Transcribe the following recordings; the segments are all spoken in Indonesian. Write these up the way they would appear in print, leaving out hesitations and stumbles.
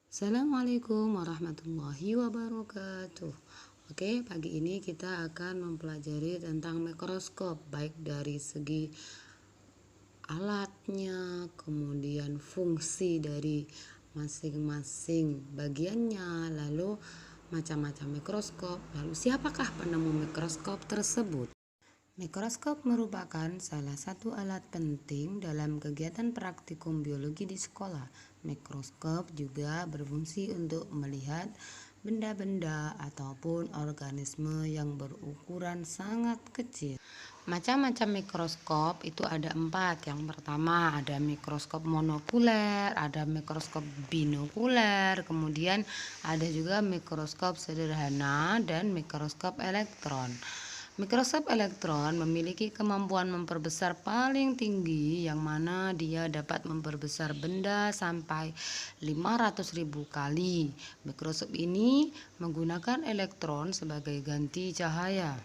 Assalamualaikum warahmatullahi wabarakatuh. Oke, pagi ini kita akan mempelajari tentang mikroskop, baik dari segi alatnya, kemudian fungsi dari masing-masing bagiannya, lalu macam-macam mikroskop, lalu siapakah penemu mikroskop tersebut. Mikroskop merupakan salah satu alat penting dalam kegiatan praktikum biologi di sekolah. Mikroskop juga berfungsi untuk melihat benda-benda ataupun organisme yang berukuran sangat kecil. Macam-macam mikroskop itu ada 4. Yang pertama ada mikroskop monokuler, ada mikroskop binokuler, kemudian ada juga mikroskop sederhana dan mikroskop elektron. Mikroskop elektron memiliki kemampuan memperbesar paling tinggi, yang mana dia dapat memperbesar benda sampai 500.000 kali. Mikroskop ini menggunakan elektron sebagai ganti cahaya.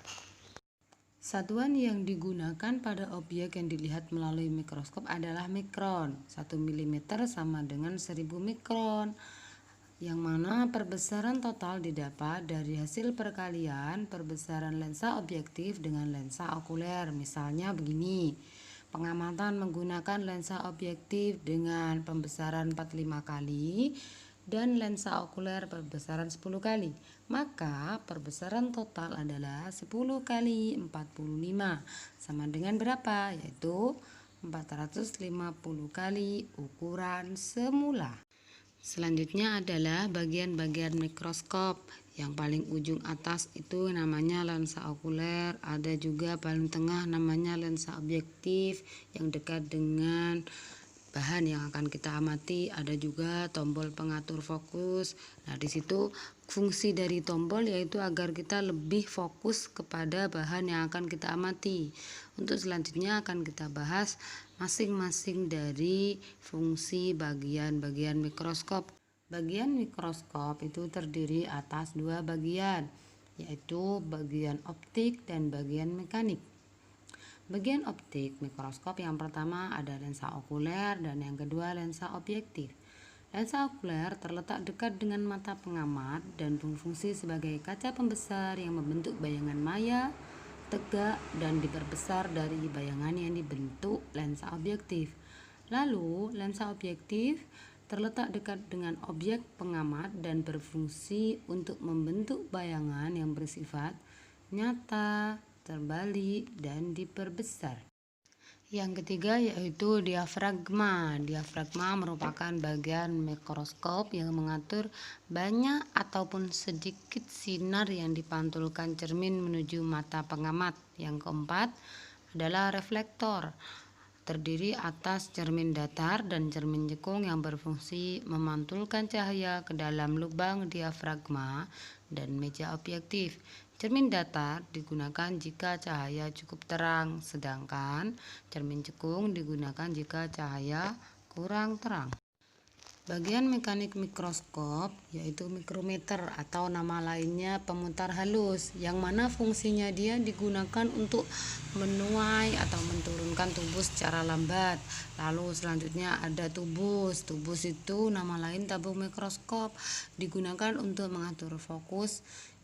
Satuan yang digunakan pada objek yang dilihat melalui mikroskop adalah mikron. 1 mm sama dengan 1000 mikron, yang mana perbesaran total didapat dari hasil perkalian perbesaran lensa objektif dengan lensa okuler. Misalnya begini, pengamatan menggunakan lensa objektif dengan pembesaran 45 kali dan lensa okuler perbesaran 10 kali, maka perbesaran total adalah 10 kali 45 sama dengan berapa? Yaitu 450 kali ukuran semula. Selanjutnya adalah bagian-bagian mikroskop. Yang paling ujung atas itu namanya lensa okuler, ada juga paling tengah namanya lensa objektif yang dekat dengan bahan yang akan kita amati, ada juga tombol pengatur fokus. Nah, di situ fungsi dari tombol yaitu agar kita lebih fokus kepada bahan yang akan kita amati. Untuk selanjutnya akan kita bahas masing-masing dari fungsi bagian-bagian mikroskop. Bagian mikroskop itu terdiri atas 2 bagian, yaitu bagian optik dan bagian mekanik. Bagian optik mikroskop yang pertama ada lensa okuler dan yang kedua lensa objektif. Lensa okuler terletak dekat dengan mata pengamat dan berfungsi sebagai kaca pembesar yang membentuk bayangan maya, tegak, dan diperbesar dari bayangan yang dibentuk lensa objektif. Lalu, lensa objektif terletak dekat dengan objek pengamat dan berfungsi untuk membentuk bayangan yang bersifat nyata, terbalik, dan diperbesar. Yang ketiga yaitu diafragma. Diafragma merupakan bagian mikroskop yang mengatur banyak ataupun sedikit sinar yang dipantulkan cermin menuju mata pengamat. Yang keempat adalah reflektor, terdiri atas cermin datar dan cermin cekung yang berfungsi memantulkan cahaya ke dalam lubang diafragma dan meja objektif. Cermin datar digunakan jika cahaya cukup terang, sedangkan cermin cekung digunakan jika cahaya kurang terang. Bagian mekanik mikroskop yaitu mikrometer atau nama lainnya pemutar halus, yang mana fungsinya dia digunakan untuk menuai atau menurunkan tubus secara lambat. Lalu selanjutnya ada tubus. Tubus itu nama lain tabung mikroskop, digunakan untuk mengatur fokus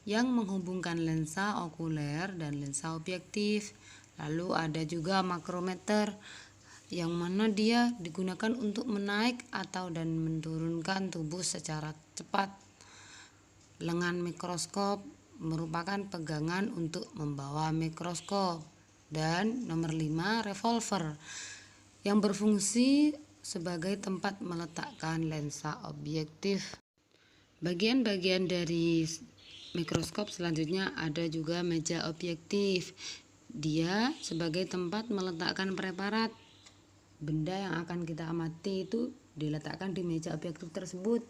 yang menghubungkan lensa okuler dan lensa objektif. Lalu ada juga makrometer, yang mana dia digunakan untuk menaik atau dan menurunkan tubus secara cepat. Lengan mikroskop merupakan pegangan untuk membawa mikroskop. Dan nomor 5, revolver, yang berfungsi sebagai tempat meletakkan lensa objektif. Bagian-bagian dari mikroskop selanjutnya ada juga meja objektif. Dia sebagai tempat meletakkan preparat. Benda yang akan kita amati itu diletakkan di meja objektif tersebut.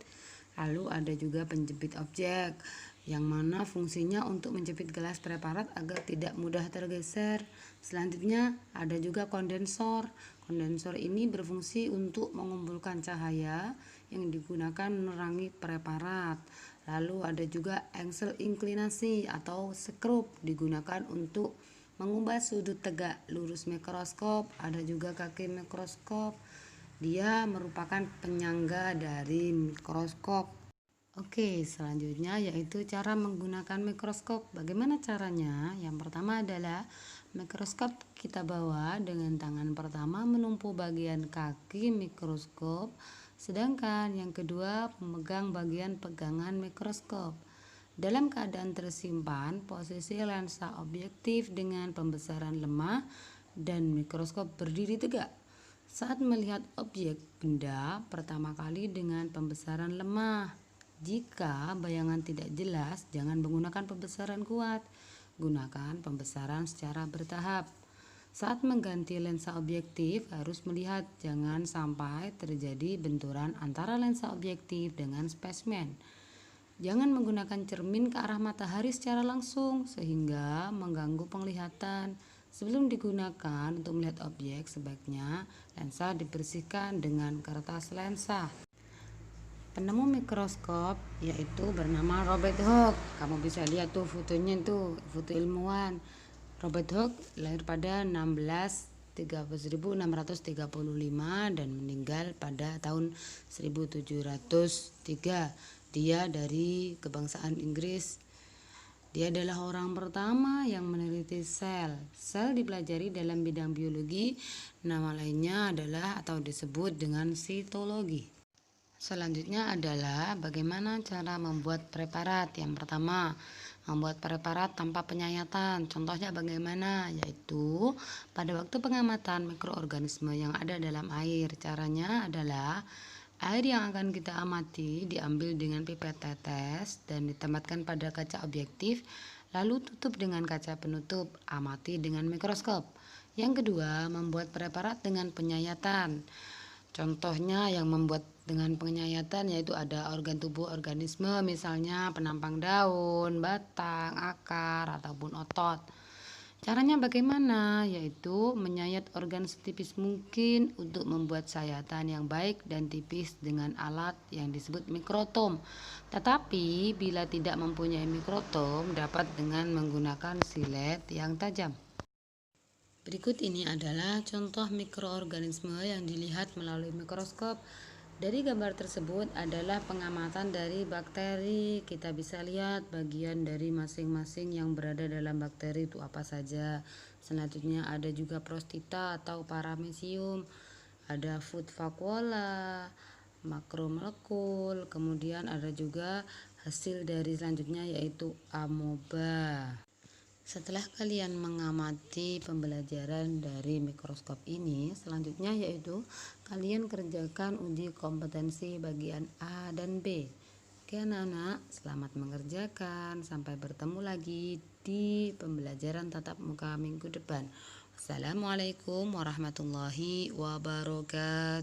Lalu ada juga penjepit objek, yang mana fungsinya untuk menjepit gelas preparat agar tidak mudah tergeser. Selanjutnya ada juga kondensor. Kondensor ini berfungsi untuk mengumpulkan cahaya yang digunakan menerangi preparat. Lalu ada juga engsel inklinasi atau skrup, digunakan untuk mengubah sudut tegak lurus mikroskop. Ada juga kaki mikroskop Dia merupakan penyangga dari mikroskop. Oke, selanjutnya yaitu cara menggunakan mikroskop. Bagaimana caranya? Yang pertama adalah mikroskop kita bawa dengan tangan pertama menumpu bagian kaki mikroskop, sedangkan yang kedua memegang bagian pegangan mikroskop. Dalam keadaan tersimpan, posisi lensa objektif dengan pembesaran lemah dan mikroskop berdiri tegak. Saat melihat objek benda pertama kali dengan pembesaran lemah. Jika bayangan tidak jelas, jangan menggunakan pembesaran kuat. Gunakan pembesaran secara bertahap. Saat mengganti lensa objektif harus melihat, jangan sampai terjadi benturan antara lensa objektif dengan spesimen. Jangan menggunakan cermin ke arah matahari secara langsung sehingga mengganggu penglihatan. Sebelum digunakan untuk melihat objek, sebaiknya lensa dibersihkan dengan kertas lensa. Penemu mikroskop yaitu bernama Robert Hooke. Kamu bisa lihat tuh fotonya tuh, foto ilmuwan. Robert Hooke lahir pada 1635 dan meninggal pada tahun 1703. Dia dari kebangsaan Inggris. Dia adalah orang pertama yang meneliti sel. Sel dipelajari dalam bidang biologi. Nama lainnya adalah atau disebut dengan sitologi. Selanjutnya adalah bagaimana cara membuat preparat. Yang pertama, membuat preparat tanpa penyayatan. Contohnya bagaimana? Yaitu pada waktu pengamatan mikroorganisme yang ada dalam air. Caranya adalah air yang akan kita amati diambil dengan pipet tetes dan ditempatkan pada kaca objektif, lalu tutup dengan kaca penutup, amati dengan mikroskop. Yang kedua, membuat preparat dengan penyayatan. Contohnya yang membuat dengan penyayatan yaitu ada organ tubuh organisme, misalnya penampang daun, batang, akar, ataupun otot. Caranya bagaimana? Yaitu menyayat organ setipis mungkin untuk membuat sayatan yang baik dan tipis dengan alat yang disebut mikrotom. Tetapi bila tidak mempunyai mikrotom, dapat dengan menggunakan silet yang tajam. Berikut ini adalah contoh mikroorganisme yang dilihat melalui mikroskop. Dari gambar tersebut adalah pengamatan dari bakteri. Kita bisa lihat bagian dari masing-masing yang berada dalam bakteri itu apa saja. Selanjutnya ada juga prostita atau paramecium, ada food vacuola, makromolekul, kemudian ada juga hasil dari selanjutnya yaitu amoeba. Setelah kalian mengamati pembelajaran dari mikroskop ini, selanjutnya yaitu kalian kerjakan uji kompetensi bagian A dan B. Oke anak-anak, selamat mengerjakan. Sampai bertemu lagi di pembelajaran tatap muka minggu depan. Wassalamualaikum warahmatullahi wabarakatuh.